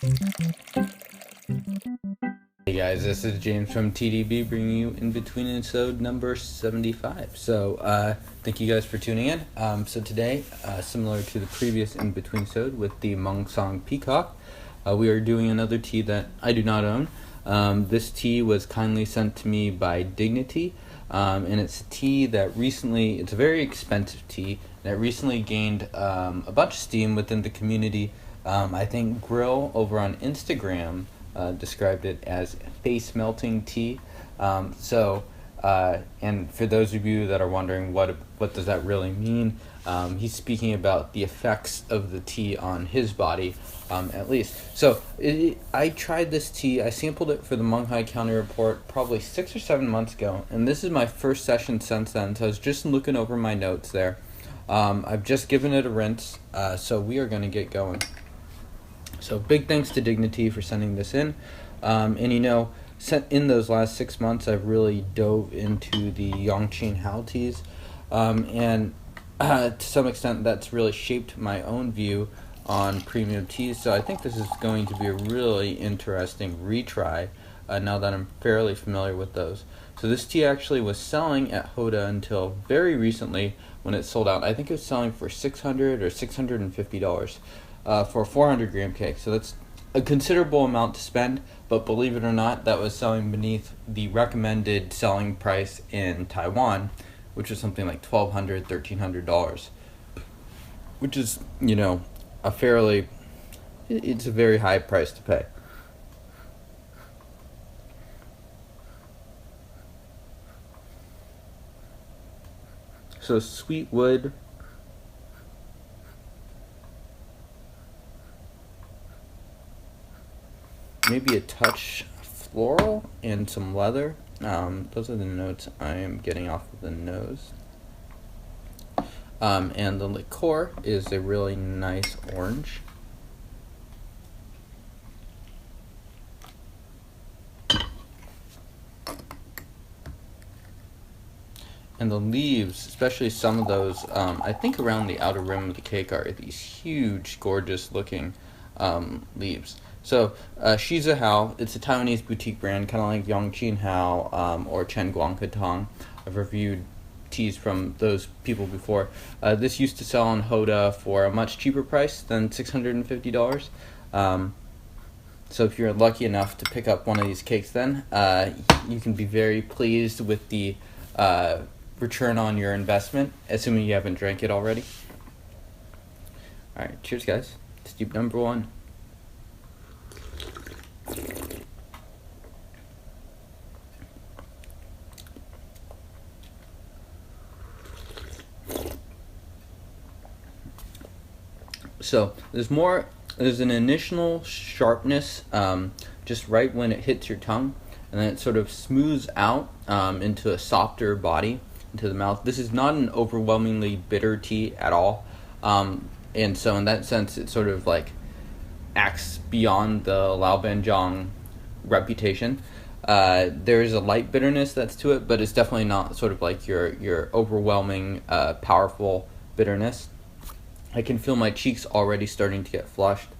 Hey guys, this is James from TeaDB bringing you InBetweenIsode number 75. So, thank you guys for tuning in. So today, similar to the previous InBetweenIsode with the Banzhang Peacock, we are doing another tea that I do not own. This tea was kindly sent to me by Dignitea, and it's a tea that it's a very expensive tea that recently gained a bunch of steam within the community. I think Grill over on Instagram described it as face melting tea. And for those of you that are wondering what does that really mean, he's speaking about the effects of the tea on his body, at least. So I tried this tea. I sampled it for the Munghai County Report probably 6 or 7 months ago, and this is my first session since then. So I was just looking over my notes there. I've just given it a rinse, so we are going to get going. So big thanks to Dignitea for sending this in. In those last 6 months, I've really dove into the Xizihao teas. To some extent, that's really shaped my own view on premium teas. So I think this is going to be a really interesting retry now that I'm fairly familiar with those. So this tea actually was selling at Hoda until very recently when it sold out. I think it was selling for $600 or $650 for a 400 gram cake. So that's a considerable amount to spend, but believe it or not, that was selling beneath the recommended selling price in Taiwan, which was something like $1,200, $1,300, which is, it's a very high price to pay. So sweet wood, maybe a touch floral and some leather. Those are the notes I am getting off of the nose. And the liqueur is a really nice orange. And the leaves, especially some of those, I think around the outer rim of the cake are these huge, gorgeous looking leaves. So, Xizihao, it's a Taiwanese boutique brand, kind of like Xizihao or Chen Guangkatong. I've reviewed teas from those people before. This used to sell on Hoda for a much cheaper price than $650. So if you're lucky enough to pick up one of these cakes then, you can be very pleased with the return on your investment, assuming you haven't drank it already. Alright, cheers guys. Steep number 1. So there's an initial sharpness just right when it hits your tongue, and then it sort of smooths out into a softer body, into the mouth. This is not an overwhelmingly bitter tea at all, and so in that sense it sort of like acts beyond the Lao Banzhang reputation. There is a light bitterness that's to it, but it's definitely not sort of like your overwhelming, powerful bitterness. I can feel my cheeks already starting to get flushed.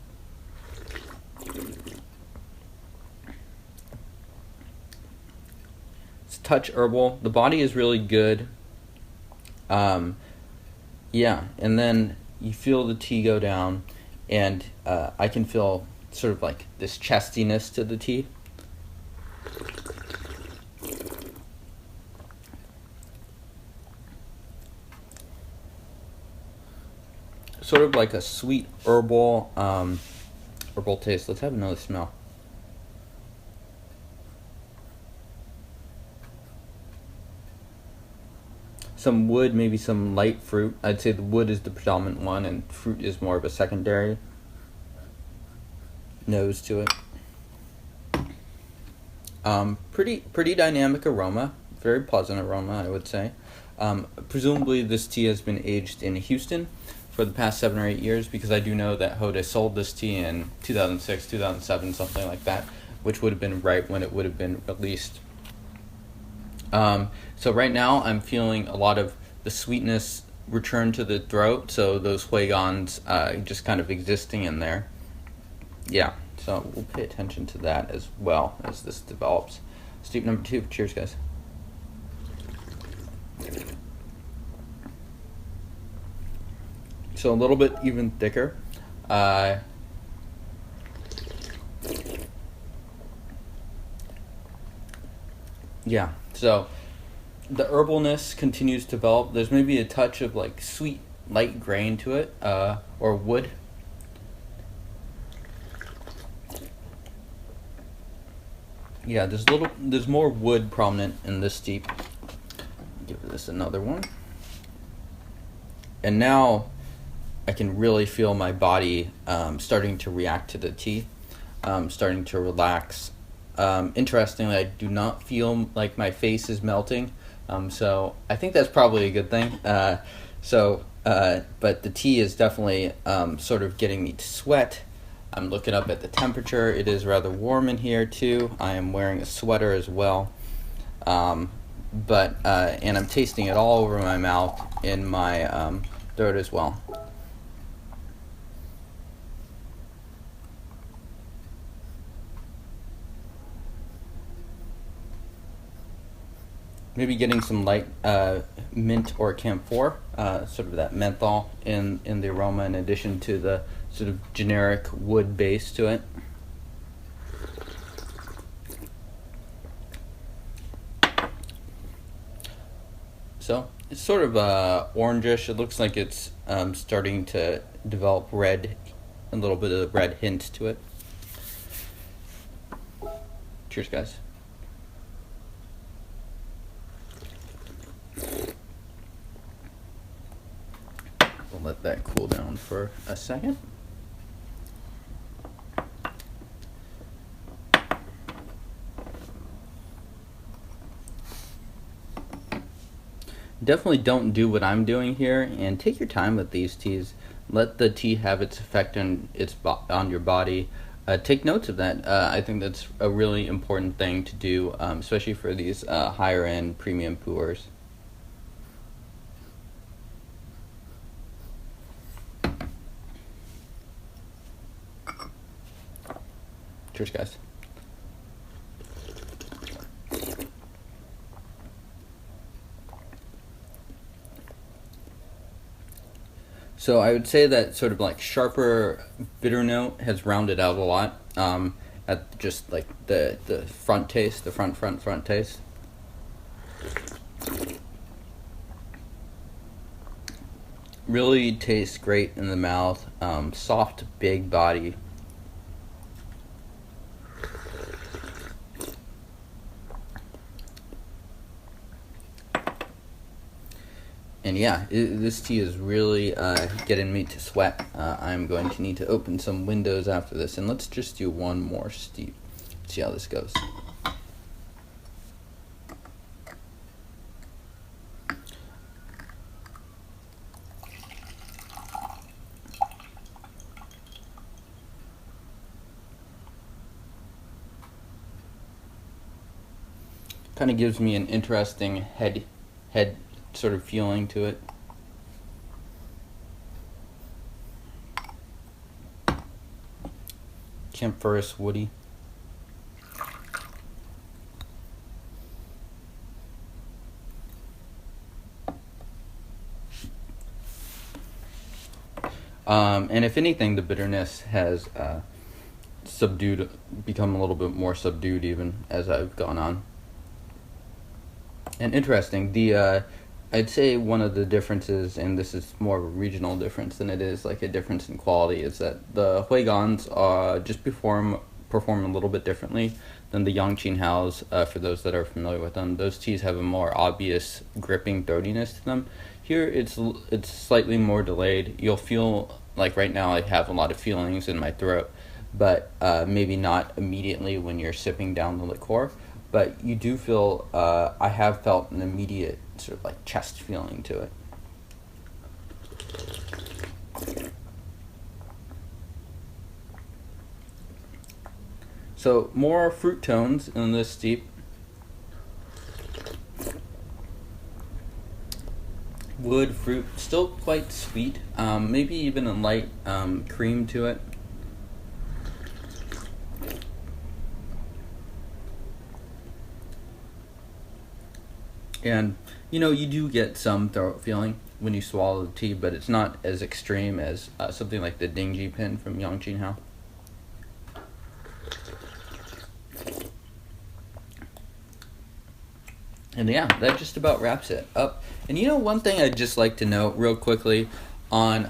It's a touch herbal. The body is really good. And then you feel the tea go down, and I can feel sort of like this chestiness to the tea. Sort of like a sweet herbal taste. Let's have another smell. Some wood, maybe some light fruit. I'd say the wood is the predominant one and fruit is more of a secondary nose to it. Pretty dynamic aroma. Very pleasant aroma, I would say. Presumably this tea has been aged in Houston for the past 7 or 8 years, because I do know that Hoda sold this tea in 2006, 2007, something like that, which would have been right when it would have been released. So right now I'm feeling a lot of the sweetness return to the throat, so those huigans just kind of existing in there. Yeah, So we'll pay attention to that as well as this develops. Steep number 2. Cheers, guys. So a little bit even thicker. Yeah, so the herbalness continues to develop. There's maybe a touch of like sweet, light grain to it, or wood. Yeah, there's more wood prominent in this steep. Give this another one. And now I can really feel my body starting to react to the tea, starting to relax. Interestingly, I do not feel like my face is melting, so I think that's probably a good thing. But the tea is definitely sort of getting me to sweat. I'm looking up at the temperature. It is rather warm in here too. I am wearing a sweater as well. And I'm tasting it all over my mouth, in my throat as well. Maybe getting some light mint or camphor, sort of that menthol in the aroma, in addition to the sort of generic wood base to it. So it's sort of orangish. It looks like it's starting to develop red, a little bit of red hint to it. Cheers, guys. We'll let that cool down for a second. Definitely don't do what I'm doing here, and take your time with these teas. Let the tea have its effect on your body. Take notes of that. I think that's a really important thing to do, especially for these higher end premium pu'erhs. Cheers, guys. So I would say that sort of like sharper bitter note has rounded out a lot, at just like the front taste, the front taste. Really tastes great in the mouth. Soft, big body. And yeah, this tea is really getting me to sweat. I'm going to need to open some windows after this, and let's just do one more steep. See how this goes. Kind of gives me an interesting head sort of feeling to it. Camphorous, woody. And if anything, the bitterness has become a little bit more subdued even as I've gone on. And interesting, I'd say one of the differences, and this is more of a regional difference than it is like a difference in quality, is that the Huigans just perform a little bit differently than the Yangqinghaos. For those that are familiar with them, those teas have a more obvious gripping throatiness to them. Here, it's slightly more delayed. You'll feel like right now I have a lot of feelings in my throat, but maybe not immediately when you're sipping down the liqueur. But you do feel, I have felt an immediate sort of like chest feeling to it. So more fruit tones in this steep. Wood, fruit, still quite sweet, maybe even a light cream to it. And, you do get some throat feeling when you swallow the tea, but it's not as extreme as something like the Dignitea pen from Xizihao. And yeah, that just about wraps it up. And one thing I'd just like to note real quickly on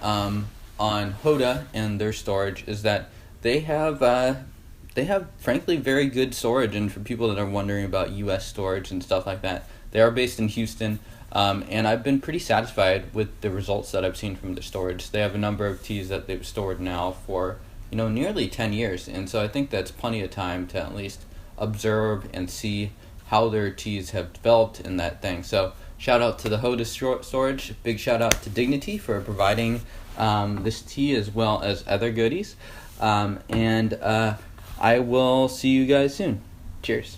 Hoda and their storage is that they have frankly very good storage. And for people that are wondering about U.S. storage and stuff like that, they are based in Houston, and I've been pretty satisfied with the results that I've seen from the storage. They have a number of teas that they've stored now for nearly 10 years, and so I think that's plenty of time to at least observe and see how their teas have developed in that thing. So shout out to the Hoda storage. Big shout out to Dignitea for providing this tea as well as other goodies. And I will see you guys soon. Cheers.